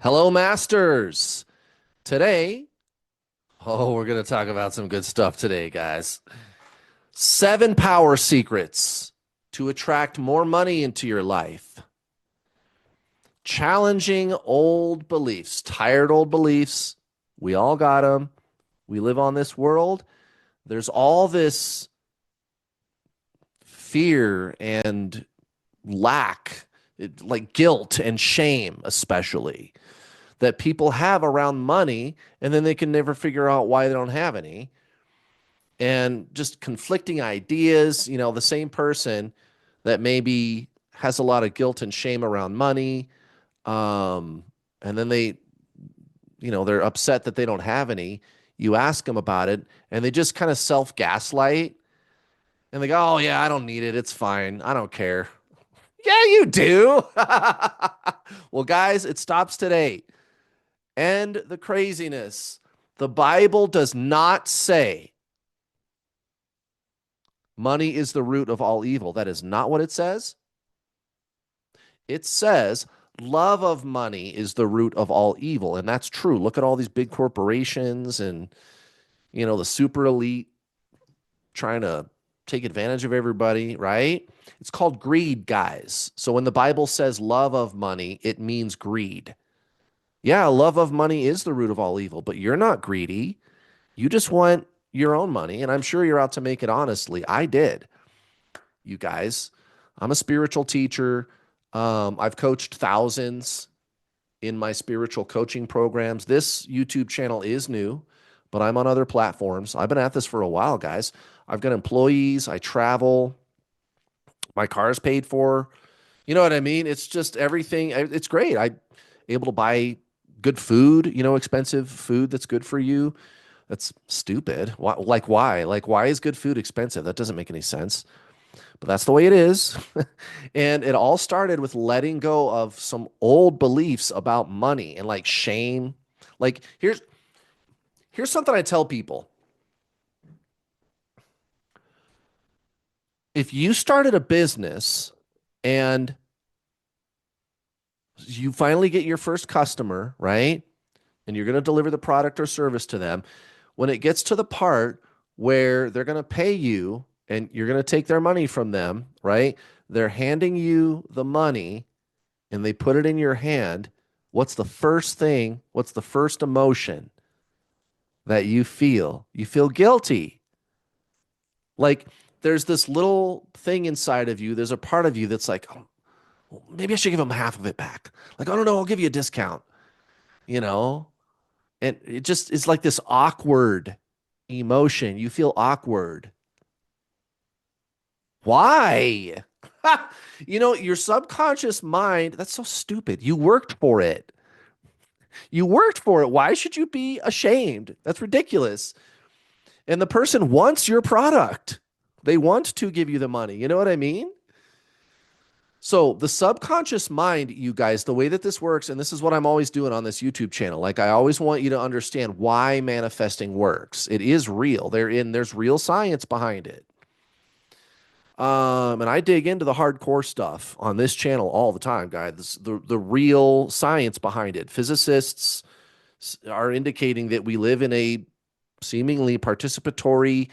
Hello, Masters. Today, we're going to talk about some good stuff today, guys. 7 power secrets to attract more money into your life. Challenging old beliefs, tired old beliefs. We all got them. We live on this world. There's all this fear and lack, like guilt and shame, especially that people have around money, and then they can never figure out why they don't have any. And just conflicting ideas, the same person that maybe has a lot of guilt and shame around money, and then they're upset that they don't have any. You ask them about it, and they just kind of self gaslight, and they go, "Oh yeah, I don't need it. It's fine. I don't care." Yeah, you do. Well, guys, it stops today. End the craziness. The Bible does not say money is the root of all evil. That is not what it says. It says love of money is the root of all evil. And that's true. Look at all these big corporations and, the super elite trying to take advantage of everybody, right? It's called greed, guys. So when the Bible says love of money, it means greed. Yeah, love of money is the root of all evil, but you're not greedy. You just want your own money, and I'm sure you're out to make it honestly. I did, you guys. I'm a spiritual teacher. I've coached thousands in my spiritual coaching programs. This YouTube channel is new, but I'm on other platforms. I've been at this for a while, guys. I've got employees. I travel. My car is paid for. You know what I mean? It's just everything. It's great. I'm able to buy good food, expensive food that's good for you. That's stupid. Why, like why? Like why is good food expensive? That doesn't make any sense. But that's the way it is. And it all started with letting go of some old beliefs about money and like shame. Like here's something I tell people. If you started a business and you finally get your first customer, right? And you're going to deliver the product or service to them, when it gets to the part where they're going to pay you and you're going to take their money from them, right? They're handing you the money and they put it in your hand. What's the first thing? What's the first emotion that you feel? You feel guilty. Like there's this little thing inside of you. There's a part of you that's like, oh, well, maybe I should give them half of it back. Like, I don't know, I'll give you a discount, you know? And it just is like this awkward emotion. You feel awkward. Why? Your subconscious mind, that's so stupid. You worked for it. You worked for it. Why should you be ashamed? That's ridiculous. And the person wants your product. They want to give you the money. You know what I mean? So the subconscious mind, you guys, the way that this works, and this is what I'm always doing on this YouTube channel. Like I always want you to understand why manifesting works. It is real. There's real science behind it. And I dig into the hardcore stuff on this channel all the time, guys. The real science behind it. Physicists are indicating that we live in a seemingly participatory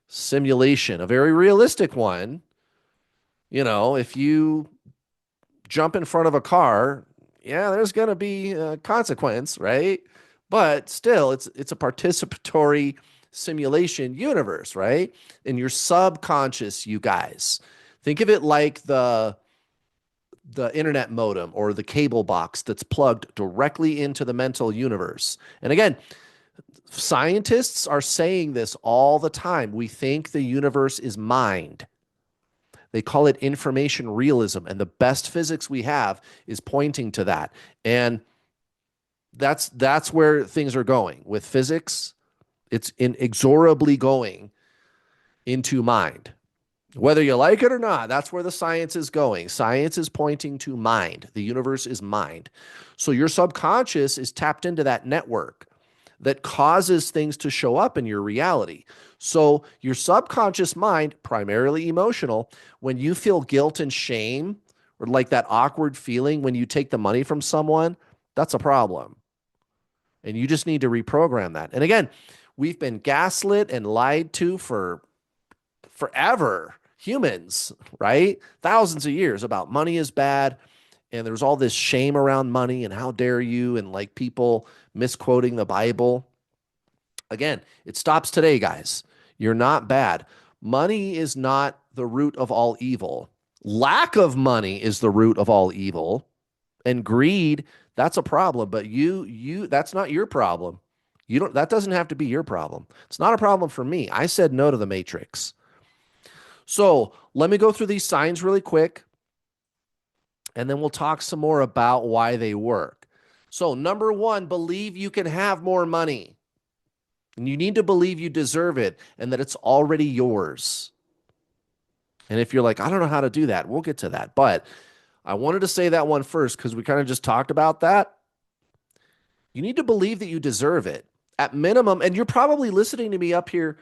simulation, a very realistic one. If you jump in front of a car, yeah, there's going to be a consequence, right? But still, it's a participatory simulation universe, right? In your subconscious, you guys. Think of it like the internet modem or the cable box that's plugged directly into the mental universe. And again, scientists are saying this all the time. We think the universe is mind. They call it information realism. And the best physics we have is pointing to that. And that's where things are going with physics. It's inexorably going into mind. Whether you like it or not, that's where the science is going. Science is pointing to mind. The universe is mind. So your subconscious is tapped into that network that causes things to show up in your reality. So your subconscious mind, primarily emotional, when you feel guilt and shame or like that awkward feeling when you take the money from someone, That's a problem. And you just need to reprogram that. And again, we've been gaslit and lied to for forever, humans, right? Thousands of years about money is bad. And there's all this shame around money and how dare you, and like people misquoting the Bible. Again, it stops today, guys. You're not bad. Money is not the root of all evil. Lack of money is the root of all evil. And greed, that's a problem, but that's not your problem. You don't that doesn't have to be your problem. It's not a problem for me. I said no to the matrix. So, let me go through these signs really quick, and then we'll talk some more about why they work. So, number 1, believe you can have more money. And you need to believe you deserve it and that it's already yours. And if you're like, I don't know how to do that, we'll get to that. But I wanted to say that one first because we kind of just talked about that. You need to believe that you deserve it at minimum. And you're probably listening to me up here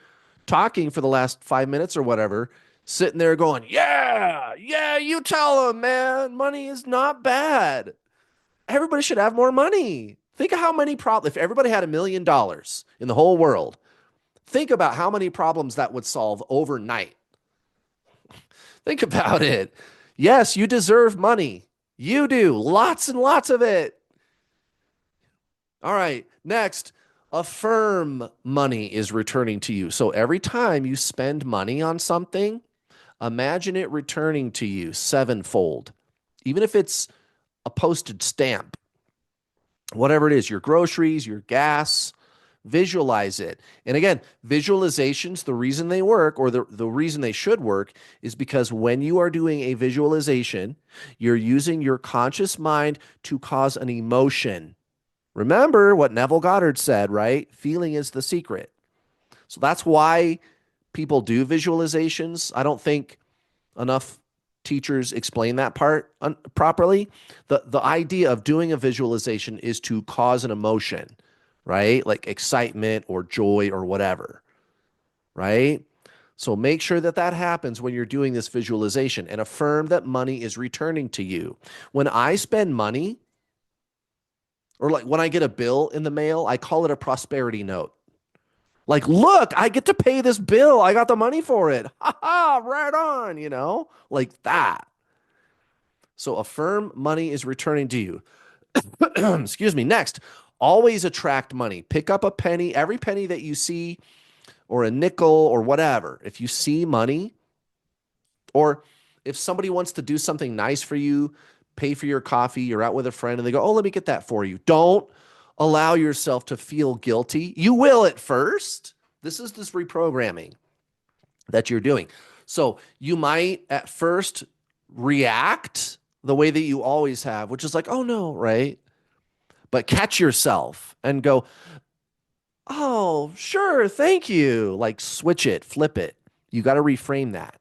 talking for the last 5 minutes or whatever, sitting there going, yeah, you tell them, man, money is not bad. Everybody should have more money. Think of how many problems, if everybody had $1 million in the whole world, think about how many problems that would solve overnight. Think about it. Yes, you deserve money. You do. Lots and lots of it. All right. Next, affirm money is returning to you. So every time you spend money on something, imagine it returning to you sevenfold, even if it's a postage stamp, whatever it is, your groceries, your gas, visualize it. And again, visualizations, the reason they work, or the reason they should work, is because when you are doing a visualization, you're using your conscious mind to cause an emotion. Remember what Neville Goddard said, right? Feeling is the secret. So that's why people do visualizations. I don't think enough teachers explain that part properly. The idea of doing a visualization is to cause an emotion, right? Like excitement or joy or whatever, right? So make sure that that happens when you're doing this visualization, and affirm that money is returning to you. When I spend money, or like when I get a bill in the mail, I call it a prosperity note. Like, look, I get to pay this bill. I got the money for it. Ha ha, right on, like that. So affirm money is returning to you. Excuse me. Next, always attract money. Pick up a penny, every penny that you see, or a nickel or whatever. If you see money, or if somebody wants to do something nice for you, pay for your coffee, you're out with a friend and they go, oh, let me get that for you. Don't allow yourself to feel guilty. You will at first. This is this reprogramming that you're doing. So you might at first react the way that you always have, which is like, oh no, right? But catch yourself and go, oh, sure, thank you. Like switch it, flip it. You got to reframe that,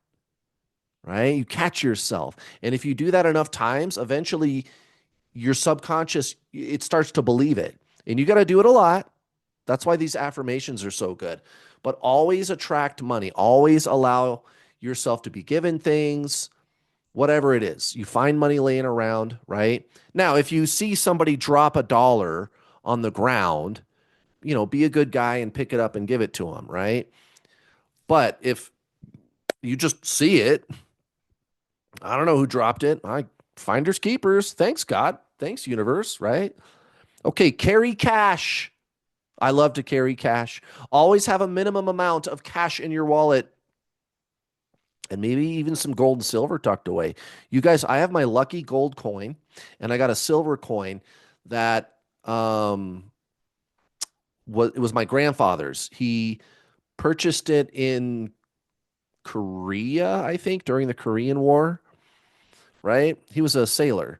right? You catch yourself. And if you do that enough times, eventually your subconscious, it starts to believe it. And you got to do it a lot. That's why these affirmations are so good. But always attract money. Always allow yourself to be given things, whatever it is. You find money laying around, right? Now, if you see somebody drop $1 on the ground, be a good guy and pick it up and give it to them, right? But if you just see it, I don't know who dropped it. Finders keepers. Thanks, God. Thanks, universe, right? Okay, carry cash. I love to carry cash. Always have a minimum amount of cash in your wallet, and maybe even some gold and silver tucked away. You guys, I have my lucky gold coin, and I got a silver coin that it was my grandfather's. He purchased it in Korea, I think, during the Korean War, right? He was a sailor.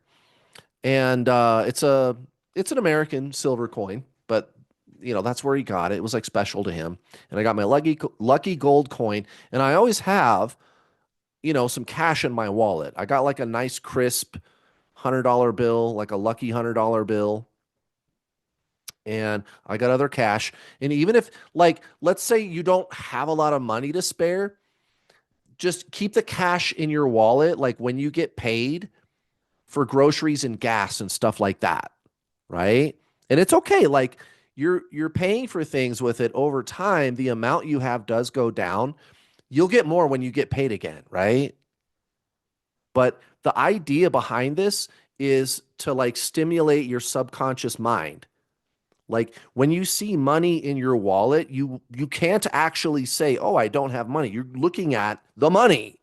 And it's an American silver coin, but that's where he got it. It was like special to him. And I got my lucky gold coin, and I always have some cash in my wallet. I got like a nice crisp $100 bill, like a lucky $100 bill. And I got other cash. And even if, like, let's say you don't have a lot of money to spare, just keep the cash in your wallet. Like when you get paid for groceries and gas and stuff like that, right? And it's okay. Like you're paying for things with it over time. The amount you have does go down. You'll get more when you get paid again, right? But the idea behind this is to like stimulate your subconscious mind. Like when you see money in your wallet, you can't actually say, "Oh, I don't have money." You're looking at the money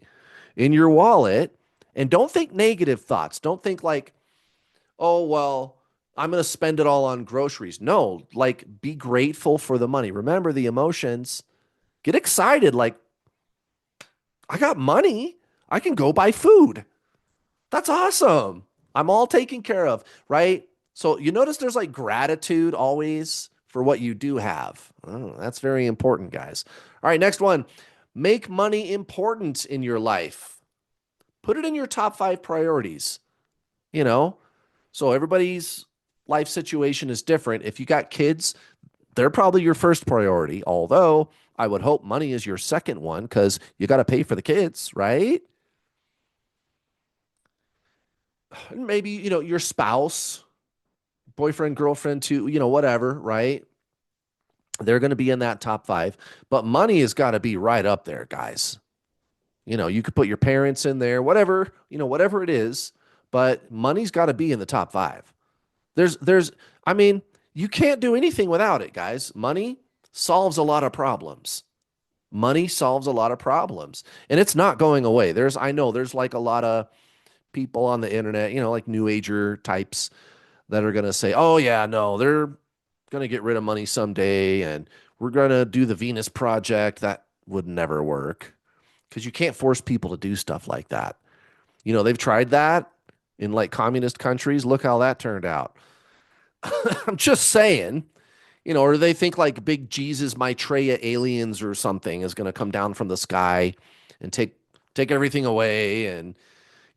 in your wallet and don't think negative thoughts. Don't think like, "Oh, well, I'm going to spend it all on groceries." No, like be grateful for the money. Remember the emotions. Get excited like, "I got money. I can go buy food." That's awesome. I'm all taken care of, right? So you notice there's like gratitude always for what you do have. Oh, that's very important, guys. All right, next one. Make money important in your life. Put it in your top 5 priorities, you know? So everybody's life situation is different. If you got kids, they're probably your first priority, although I would hope money is your second one because you got to pay for the kids, right? Maybe, your spouse, boyfriend, girlfriend, too, whatever, right? They're going to be in that top 5, but money has got to be right up there, guys. You could put your parents in there, whatever, whatever it is, but money's got to be in the top 5. There's, I mean, you can't do anything without it, guys. Money solves a lot of problems. Money solves a lot of problems, and it's not going away. I know there's like a lot of people on the internet, like new ager types that are going to say, oh, yeah, no, they're going to get rid of money someday and we're going to do the Venus Project. That would never work because you can't force people to do stuff like that. They've tried that in like communist countries. Look how that turned out. I'm just saying, or they think like big Jesus Maitreya aliens or something is going to come down from the sky and take everything away and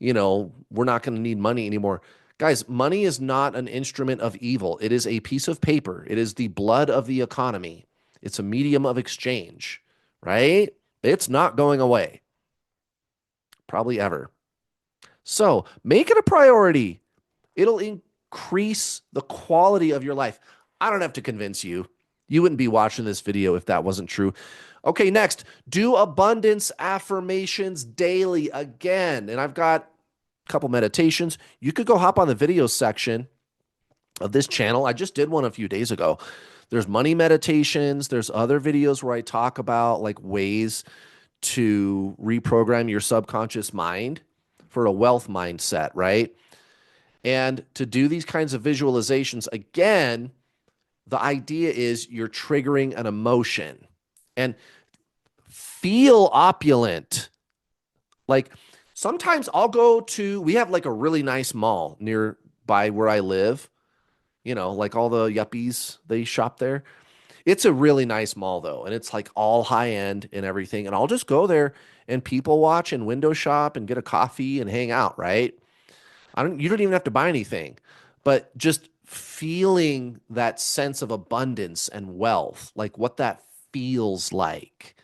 we're not going to need money anymore. Guys, money is not an instrument of evil. It is a piece of paper. It is the blood of the economy. It's a medium of exchange, right? It's not going away, probably ever. So make it a priority. It'll increase the quality of your life. I don't have to convince you. You wouldn't be watching this video if that wasn't true. Okay, next, do abundance affirmations daily again. And I've got couple meditations. You could go hop on the video section of this channel. I just did one a few days ago. There's money meditations. There's other videos where I talk about like ways to reprogram your subconscious mind for a wealth mindset, right? And to do these kinds of visualizations, again, the idea is you're triggering an emotion and feel opulent. Like, sometimes we have like a really nice mall nearby where I live, like all the yuppies, they shop there. It's a really nice mall though, and it's like all high end and everything. And I'll just go there and people watch and window shop and get a coffee and hang out, right? You don't even have to buy anything, but just feeling that sense of abundance and wealth, like what that feels like.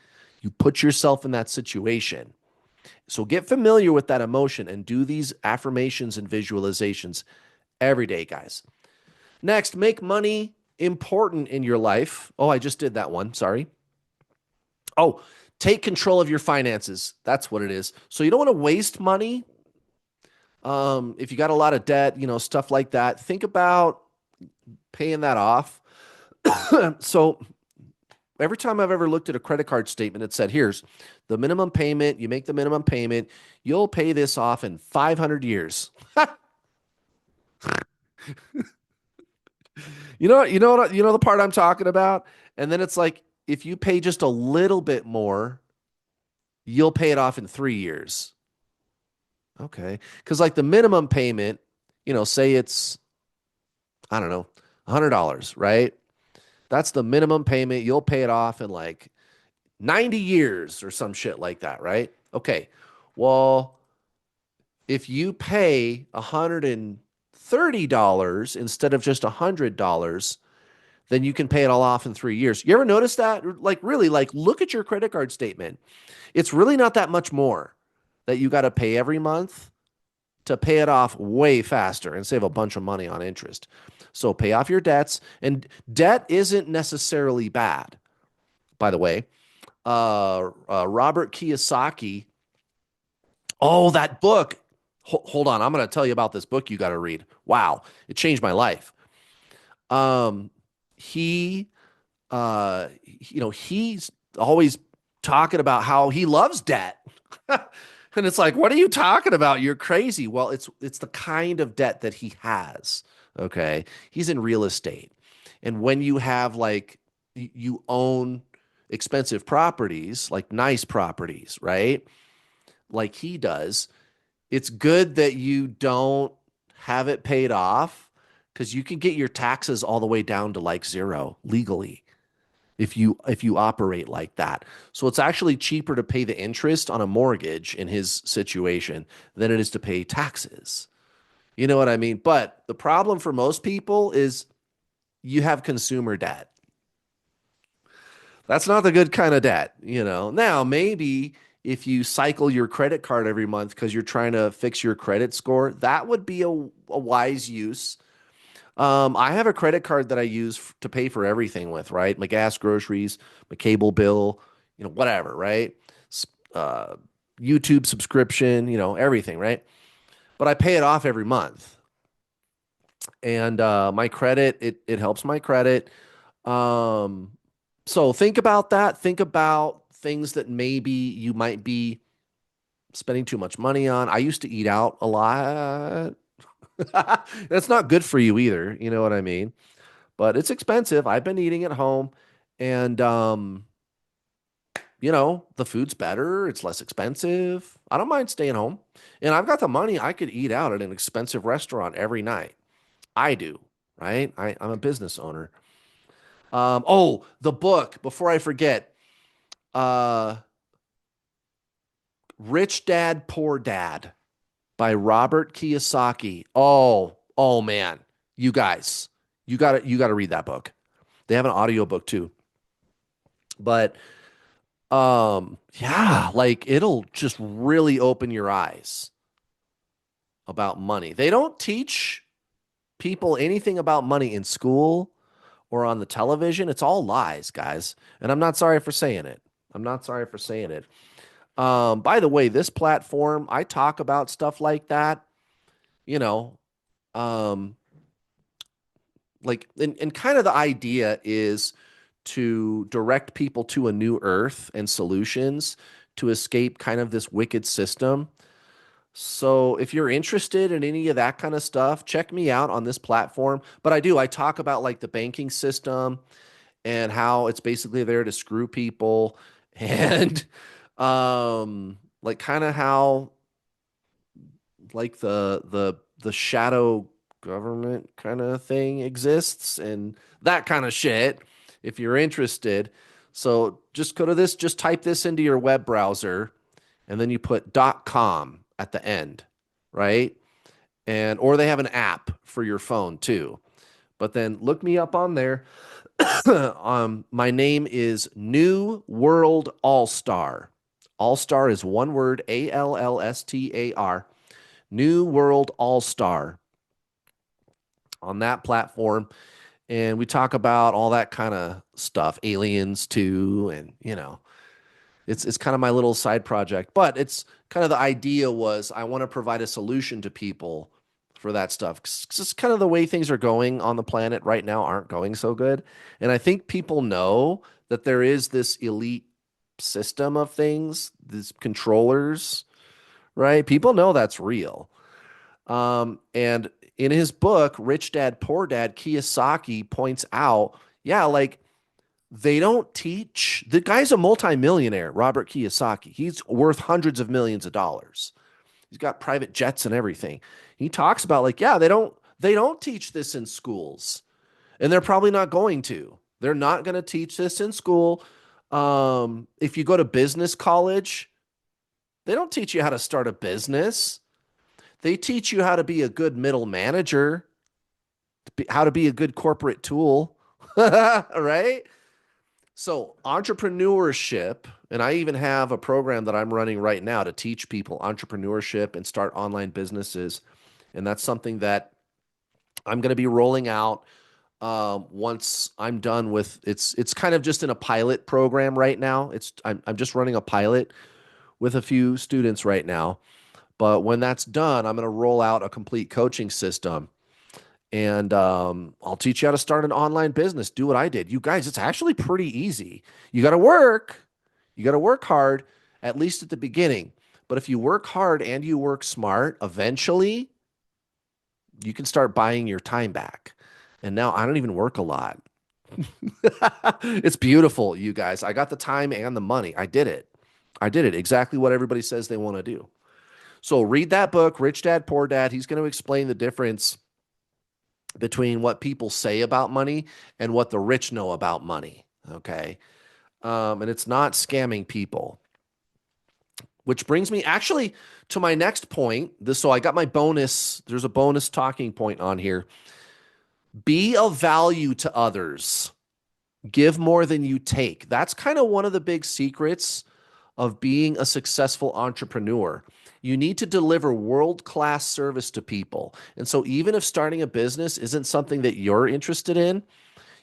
You put yourself in that situation. So get familiar with that emotion and do these affirmations and visualizations every day, guys. Next, make money important in your life. Oh, I just did that one. Sorry. Oh, take control of your finances. That's what it is. So you don't want to waste money. If you got a lot of debt, stuff like that, think about paying that off. So every time I've ever looked at a credit card statement, it said, here's the minimum payment. You make the minimum payment. You'll pay this off in 500 years. The part I'm talking about? And then it's like, if you pay just a little bit more, you'll pay it off in 3 years. Okay. Because like the minimum payment, say it's, I don't know, $100, right? That's the minimum payment. You'll pay it off in like 90 years or some shit like that, right? Okay. Well, if you pay $130 instead of just $100, then you can pay it all off in 3 years. You ever notice that? Like, really, like, look at your credit card statement. It's really not that much more that you got to pay every month to pay it off way faster and save a bunch of money on interest. So pay off your debts. And debt isn't necessarily bad, by the way. Robert Kiyosaki. Oh, that book. Hold on. I'm going to tell you about this book you got to read. Wow. It changed my life. Um, he, he's always talking about how he loves debt. And it's like, what are you talking about? You're crazy. Well, it's the kind of debt that he has. Okay. He's in real estate. And when you have like you own expensive properties, like nice properties, right? Like he does, it's good that you don't have it paid off because you can get your taxes all the way down to like zero legally if you operate like that. So it's actually cheaper to pay the interest on a mortgage in his situation than it is to pay taxes. You know what I mean? But the problem for most people is you have consumer debt. That's not the good kind of debt, you know. Now, maybe if you cycle your credit card every month because you're trying to fix your credit score, that would be a wise use. I have a credit card that I use to pay for everything with, right? My gas, groceries, my cable bill, whatever, right? Uh, YouTube subscription, everything, right? But I pay it off every month. And my credit, it helps my credit. Um, so think about that. Think about things that maybe you might be spending too much money on. I used to eat out a lot. That's not good for you either. You know what I mean? But it's expensive. I've been eating at home and the food's better, it's less expensive. I don't mind staying home. And I've got the money. I could eat out at an expensive restaurant every night. I do, right? I'm a business owner. Oh, the book, before I forget, uh Rich Dad Poor Dad by Robert Kiyosaki. Oh man. You guys, you got to read that book. They have an audiobook too. But yeah, like it'll just really open your eyes about money. They don't teach people anything about money in school or on the television. It's all lies, guys. And I'm not sorry for saying it. I'm not sorry for saying it. By the way, this platform, I talk about stuff like that, you know, um, and kind of the idea is to direct people to a new earth and solutions to escape kind of this wicked system. So if you're interested in any of that kind of stuff, check me out on this platform. But I talk about like the banking system and how it's basically there to screw people and like kind of how like the shadow government kind of thing exists and that kind of shit if you're interested. So just go to this, just type this into your web browser and then you put .com at the end, right? And or they have an app for your phone too. But then look me up on there. My name is New World All Star. All Star is one word, ALLSTAR. New World All Star on that platform. And we talk about all that kind of stuff, aliens too. And, it's kind of my little side project, but it's kind of the idea was I want to provide a solution to people for that stuff. 'Cause it's kind of the way things are going on the planet right now aren't going so good. And I think people know that there is this elite system of things, these controllers, right? People know that's real. And in his book, Rich Dad, Poor Dad, Kiyosaki points out, yeah, like they don't teach. The guy's a multimillionaire, Robert Kiyosaki. He's worth hundreds of millions of dollars. He's got private jets and everything. He talks about like, yeah, they don't teach this in schools. And they're probably not going to. They're not going to teach this in school. If you go to business college, they don't teach you how to start a business. They teach you how to be a good middle manager, how to be a good corporate tool, right? So, entrepreneurship, and I even have a program that I'm running right now to teach people entrepreneurship and start online businesses. And that's something that I'm going to be rolling out once I'm done with it's kind of just in a pilot program right now. I'm just running a pilot with a few students right now. But when that's done, I'm going to roll out a complete coaching system. And I'll teach you how to start an online business. Do what I did. You guys, it's actually pretty easy. You got to work. You got to work hard, at least at the beginning. But if you work hard and you work smart, eventually you can start buying your time back. And now I don't even work a lot. It's beautiful, you guys. I got the time and the money. I did it. I did it exactly what everybody says they want to do. So read that book, Rich Dad, Poor Dad. He's going to explain the difference between what people say about money and what the rich know about money. Okay. And it's not scamming people, which brings me actually to my next point. So I got my bonus. There's a bonus talking point on here. Be of value to others. Give more than you take. That's kind of one of the big secrets of being a successful entrepreneur. You need to deliver world-class service to people. And so even if starting a business isn't something that you're interested in,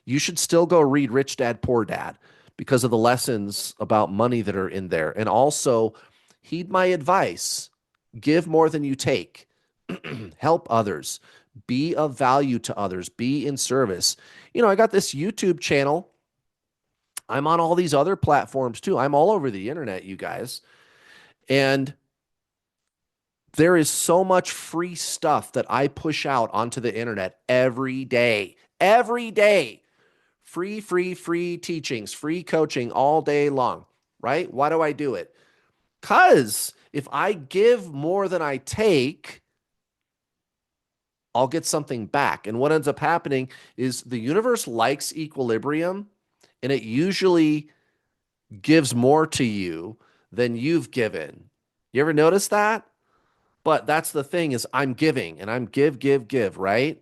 you should still go read Rich Dad Poor Dad because of the lessons about money that are in there. And also heed my advice. Give more than you take. Help others. Be of value to others. Be in service. I got this YouTube channel. I'm on all these other platforms too. I'm all over the internet, you guys. And there is so much free stuff that I push out onto the internet every day. Every day. Free, free, free teachings, free coaching all day long, right? Why do I do it? Because if I give more than I take, I'll get something back. And what ends up happening is the universe likes equilibrium, and it usually gives more to you than you've given. You ever notice that? But that's the thing is I'm giving and I'm give, give, give, right?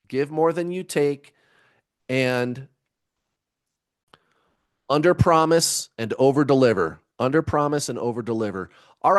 Give more than you take and under promise and over deliver. Under promise and over deliver. All right.